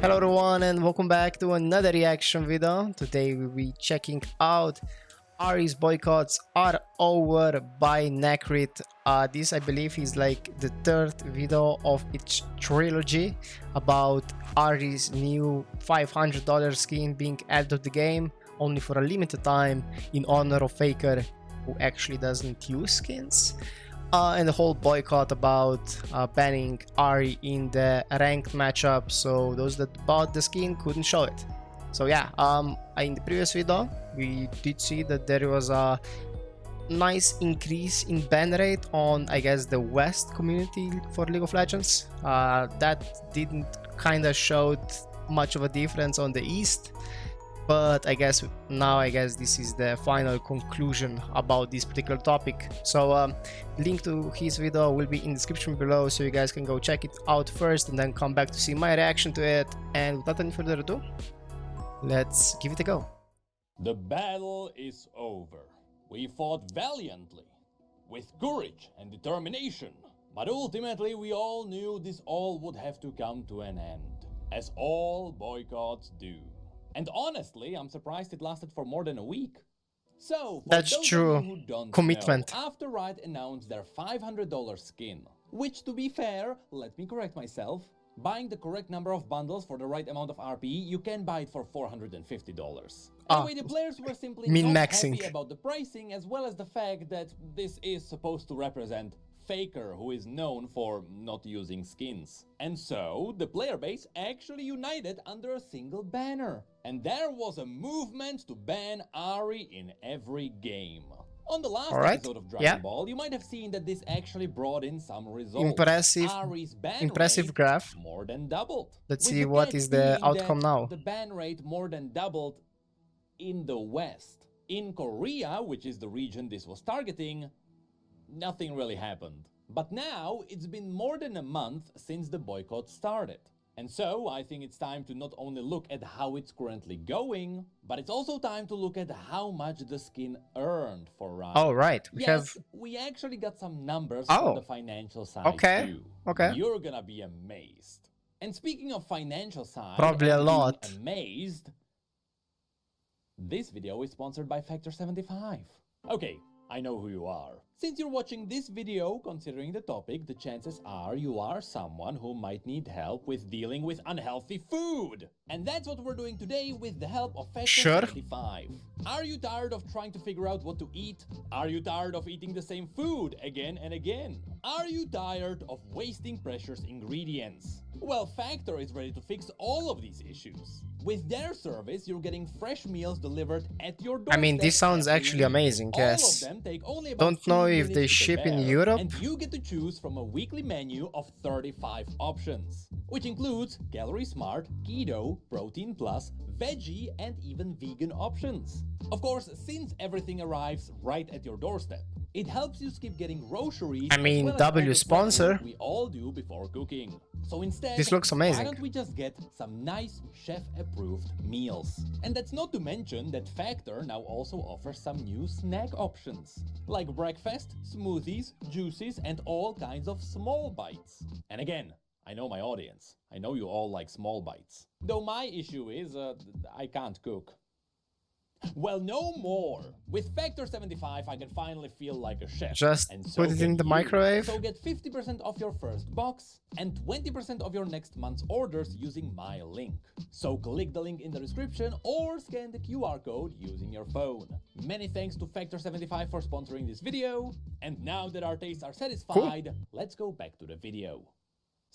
Hello everyone and welcome back to another reaction video. Today we'll be checking out Ahri's Boycotts Are Over by Necrit. This I believe is like the third video of its trilogy about Ahri's new $500 skin being added to the game only for a limited time in honor of Faker, who actually doesn't use skins. And the whole boycott about banning Ahri in the ranked matchup, so those that bought the skin couldn't show it. So yeah, in the previous video we did see that there was a nice increase in ban rate on, I guess, the West community for League of Legends. That didn't kind of showed much of a difference on the East. But I guess this is the final conclusion about this particular topic. So link to his video will be in the description below, so you guys can go check it out first and then come back to see my reaction to it. And without any further ado, let's give it a go. The battle is over. We fought valiantly, with courage and determination. But ultimately we all knew this all would have to come to an end, as all boycotts do. And honestly, I'm surprised it lasted for more than a week. So, for That's those true. Of you who don't Commitment. know, after Riot announced their $500 skin, which, to be fair, let me correct myself, buying the correct number of bundles for the right amount of RP, you can buy it for $450. Anyway, the players were simply not happy about the pricing, as well as the fact that this is supposed to represent Faker, who is known for not using skins. And so, the player base actually united under a single banner. And there was a movement to ban Ahri in every game. On the last episode of Dragon Ball, you might have seen that this actually brought in some results. Impressive graph. More than doubled. Let's see what is the outcome now. The ban rate more than doubled in the West. In Korea, which is the region this was targeting, nothing really happened. But now, it's been more than a month since the boycott started. And so, I think it's time to not only look at how it's currently going, but it's also time to look at how much the skin earned for Riot. Oh, right. We actually got some numbers on the financial side too. You're gonna be amazed. And speaking of financial side, probably a lot. Amazed, this video is sponsored by Factor75. Okay, I know who you are. Since you're watching this video, considering the topic, the chances are you are someone who might need help with dealing with unhealthy food. And that's what we're doing today with the help of Factor75. Are you tired of trying to figure out what to eat? Are you tired of eating the same food again and again? Are you tired of wasting precious ingredients? Well, Factor is ready to fix all of these issues. With their service, you're getting fresh meals delivered at your doorstep. I mean, this sounds actually amazing, yes. All of them take only about Don't know if they ship in Europe. And you get to choose from a weekly menu of 35 options, which includes Calorie Smart, Keto, Protein Plus, Veggie, and even vegan options. Of course, since everything arrives right at your doorstep, it helps you skip getting groceries. I mean, W sponsor. We all do before cooking. So instead, this looks amazing. Why don't we just get some nice chef-approved meals? And that's not to mention that Factor now also offers some new snack options, like breakfast, smoothies, juices, and all kinds of small bites. And again, I know my audience. I know you all like small bites. Though my issue is, I can't cook. Well, no more. With Factor75, I can finally feel like a chef. Just and so put it in the microwave. So get 50% off your first box and 20% of your next month's orders using my link. So click the link in the description or scan the QR code using your phone. Many thanks to Factor75 for sponsoring this video. And now that our tastes are satisfied, let's go back to the video.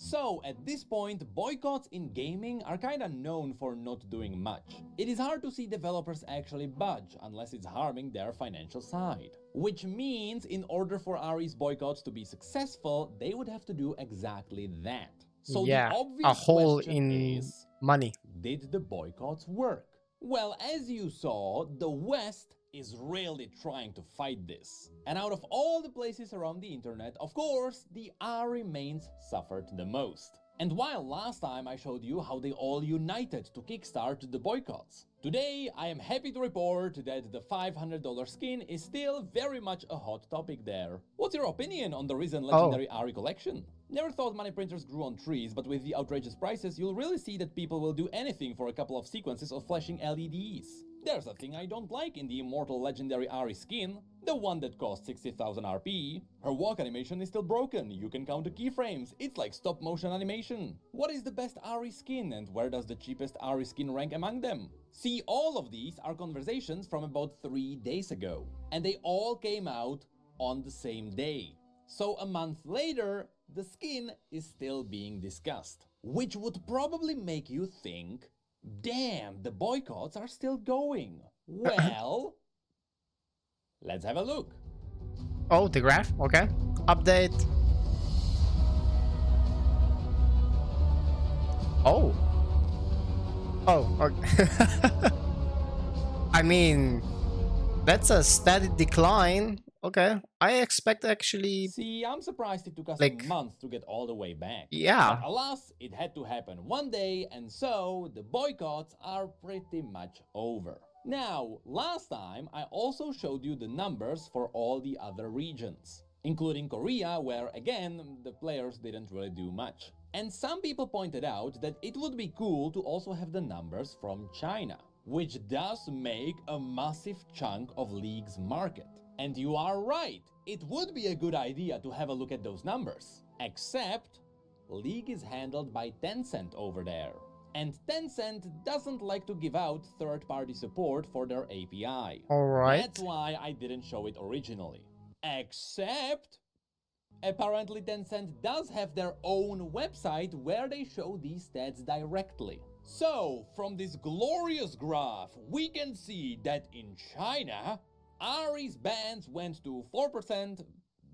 So, at this point, boycotts in gaming are kinda known for not doing much. It is hard to see developers actually budge unless it's harming their financial side. Which means, in order for Ahri's boycotts to be successful, they would have to do exactly that. So the obvious a hole question in is, money. Did the boycotts work? Well, as you saw, the West is really trying to fight this. And out of all the places around the internet, of course, the Ahri mains suffered the most. And while last time I showed you how they all united to kickstart the boycotts, today I am happy to report that the $500 skin is still very much a hot topic there. What's your opinion on the recent legendary Ahri collection? Never thought money printers grew on trees, but with the outrageous prices, you'll really see that people will do anything for a couple of sequences of flashing LEDs. There's a thing I don't like in the immortal legendary Ahri skin, the one that costs 60,000 RP. Her walk animation is still broken, you can count the keyframes, it's like stop motion animation. What is the best Ahri skin and where does the cheapest Ahri skin rank among them? See, all of these are conversations from about 3 days ago, and they all came out on the same day. So a month later, the skin is still being discussed, which would probably make you think, damn, the boycotts are still going. Well, let's have a look. Oh, the graph, okay. Update. Oh. Oh, okay. I mean, that's a steady decline. Okay, I expect actually. See, I'm surprised it took us like, a month to get all the way back. Yeah. But alas, it had to happen one day, and so the boycotts are pretty much over. Now, last time I also showed you the numbers for all the other regions, including Korea, where again, the players didn't really do much. And some people pointed out that it would be cool to also have the numbers from China, which does make a massive chunk of League's market. And you are right, it would be a good idea to have a look at those numbers. Except, League is handled by Tencent over there. And Tencent doesn't like to give out third-party support for their API. Alright. That's why I didn't show it originally. Except, apparently Tencent does have their own website where they show these stats directly. So, from this glorious graph, we can see that in China, Ahri's bans went to 4%,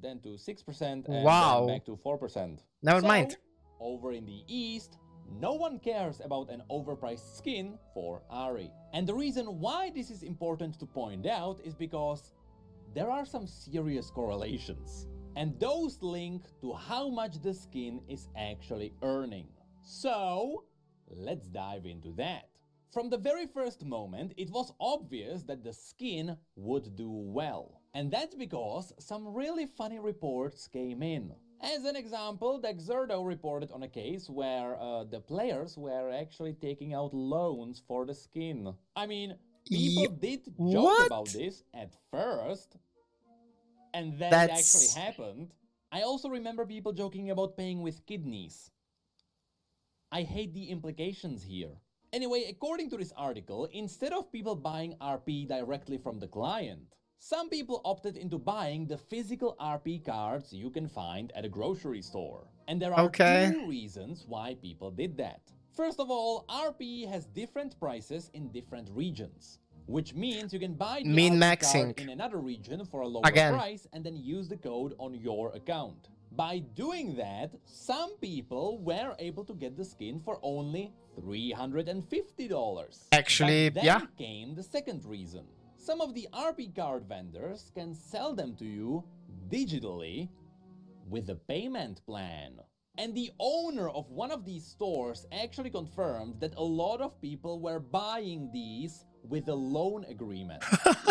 then to 6%, and then back to 4%. Never mind. Over in the East, no one cares about an overpriced skin for Ahri. And the reason why this is important to point out is because there are some serious correlations. And those link to how much the skin is actually earning. So, let's dive into that. From the very first moment, it was obvious that the skin would do well. And that's because some really funny reports came in. As an example, Dexerdo reported on a case where the players were actually taking out loans for the skin. I mean, people did joke about this at first, and then it actually happened. I also remember people joking about paying with kidneys. I hate the implications here. Anyway, according to this article, instead of people buying RP directly from the client, some people opted into buying the physical RP cards you can find at a grocery store. And there are two reasons why people did that. First of all, RP has different prices in different regions, which means you can buy the RP card in another region for a lower price and then use the code on your account. By doing that, some people were able to get the skin for only $350. Actually, but then came the second reason. Some of the RP card vendors can sell them to you digitally with a payment plan. And the owner of one of these stores actually confirmed that a lot of people were buying these with a loan agreement,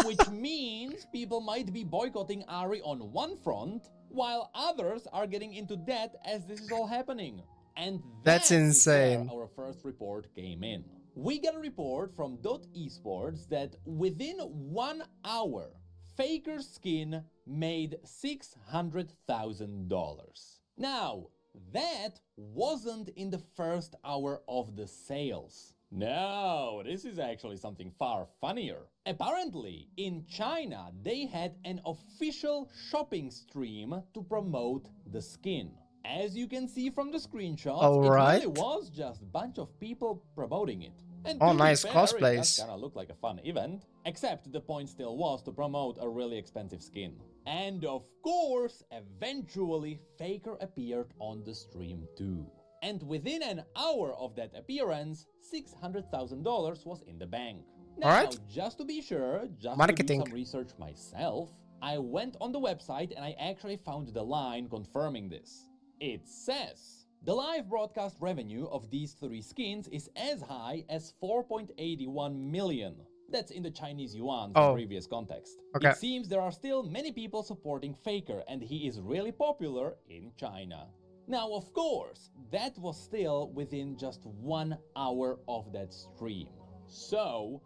which means people might be boycotting Ahri on one front, while others are getting into debt as this is all happening. And that's insane. Where our first report came in. We got a report from .esports that within 1 hour, Faker's skin made $600,000. Now, that wasn't in the first hour of the sales. No, this is actually something far funnier. Apparently, in China, they had an official shopping stream to promote the skin. As you can see from the screenshots, it really was just a bunch of people promoting it. And nice cosplays. That kinda looked like a fun event. Except the point still was to promote a really expensive skin. And of course, eventually, Faker appeared on the stream too. And within an hour of that appearance, $600,000 was in the bank. Now, just to be sure, just to do some research myself, I went on the website and I actually found the line confirming this. It says, The live broadcast revenue of these 3 skins is as high as 4.81 million. That's in the Chinese yuan from previous context. Okay. It seems there are still many people supporting Faker, and he is really popular in China. Now, of course, that was still within just 1 hour of that stream. So,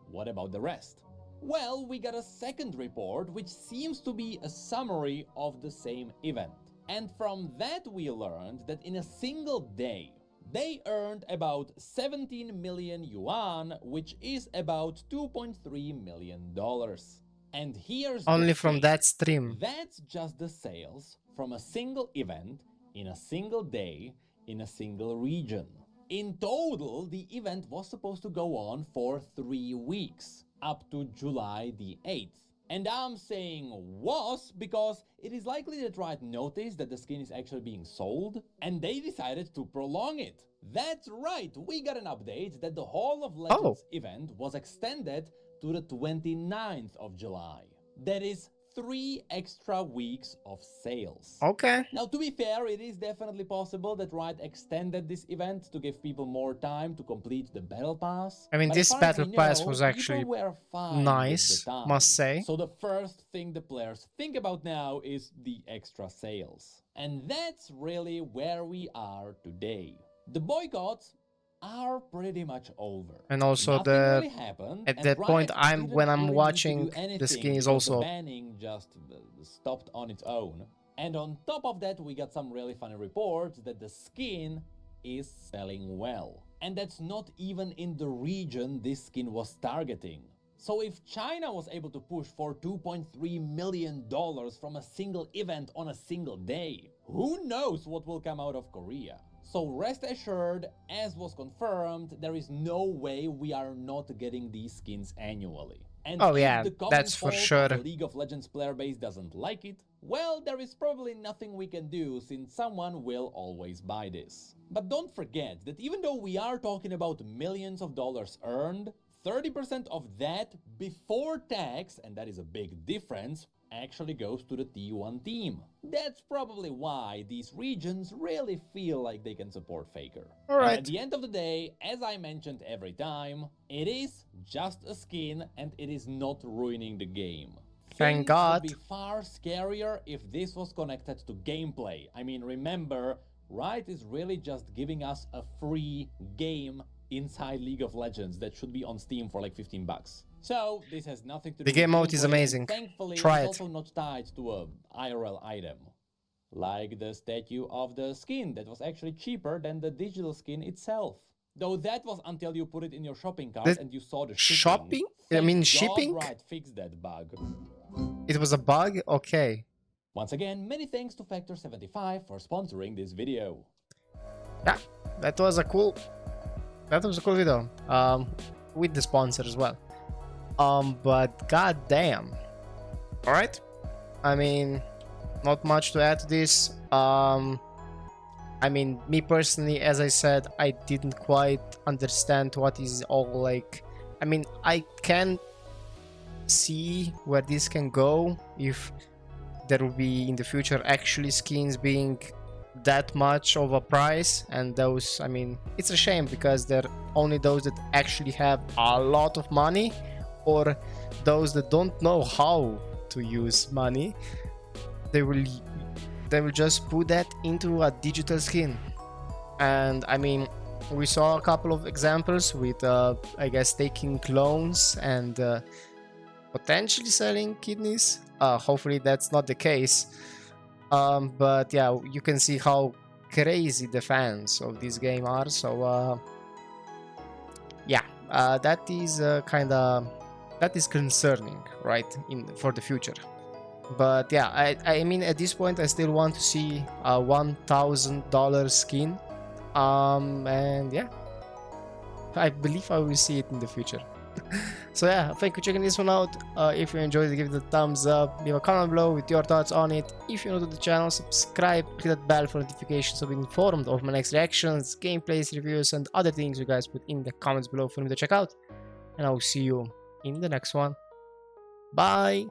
what about the rest? Well, we got a second report which seems to be a summary of the same event. And from that we learned that in a single day, they earned about 17 million yuan, which is about $2.3 million. And here's only the from thing. that stream. That's just the sales from a single event, in a single day, in a single region. In total, the event was supposed to go on for 3 weeks, up to July the 8th. And I'm saying was because it is likely that Riot noticed that the skin is actually being sold, and they decided to prolong it. That's right, we got an update that the Hall of Legends event was extended to the 29th of July. That is 3 extra weeks of sales. Okay. Now, to be fair, it is definitely possible that Riot extended this event to give people more time to complete the Battle Pass. I mean, But this as far as Battle we Pass know, was people actually were fine nice, with the time. must say. So the first thing the players think about now is the extra sales. And that's really where we are today. The boycotts are pretty much over. And also Nothing really happened, at and that Riot point didn't when I'm really need to watching, do the anything skin is because also the banning just stopped on its own. And on top of that, we got some really funny reports that the skin is selling well. And that's not even in the region this skin was targeting. So if China was able to push for $2.3 million from a single event on a single day, who knows what will come out of Korea? So rest assured, as was confirmed, there is no way we are not getting these skins annually. And Oh if yeah, the common that's for folk sure. of the League of Legends player base doesn't like it, well, there is probably nothing we can do since someone will always buy this. But don't forget that even though we are talking about millions of dollars earned, 30% of that before tax, and that is a big difference, actually goes to the T1 team. That's probably why these regions really feel like they can support Faker. Alright. And at the end of the day, as I mentioned every time, it is just a skin and it is not ruining the game. Thank Things God. would be far scarier if this was connected to gameplay. I mean, remember, Riot is really just giving us a free game inside League of Legends that should be on Steam for like 15 bucks. So this has nothing to do The with game mode is gameplay, and amazing. Thankfully, Try it's it. also not tied to a IRL item. Like the statue of the skin that was actually cheaper than the digital skin itself. Though that was until you put it in your shopping cart The and you saw the shopping? shipping. I mean, Thank shipping? God Riot fixed that bug. It was a bug? Okay. Once again, many thanks to Factor75 for sponsoring this video. Yeah, that was a cool video. With the sponsor as well. But goddamn. Alright. I mean, not much to add to this. I mean, me personally, as I said, I didn't quite understand what is all like. I mean, I can see where this can go if there will be in the future actually skins being that much of a price, and those, I mean, it's a shame because they're only those that actually have a lot of money or those that don't know how to use money. They will just put that into a digital skin. And I mean, we saw a couple of examples with I guess taking clones and potentially selling kidneys. Hopefully that's not the case. But yeah, you can see how crazy the fans of this game are. So yeah, that is that is concerning, right, for the future. But yeah, I mean, at this point I still want to see a $1,000 skin, and yeah, I believe I will see it in the future. So yeah, thank you for checking this one out. If you enjoyed it, give it a thumbs up, leave a comment below with your thoughts on it. If you're new to the channel, subscribe, hit that bell for notifications to be informed of my next reactions, gameplays, reviews, and other things you guys put in the comments below for me to check out. And I will see you in the next one. Bye!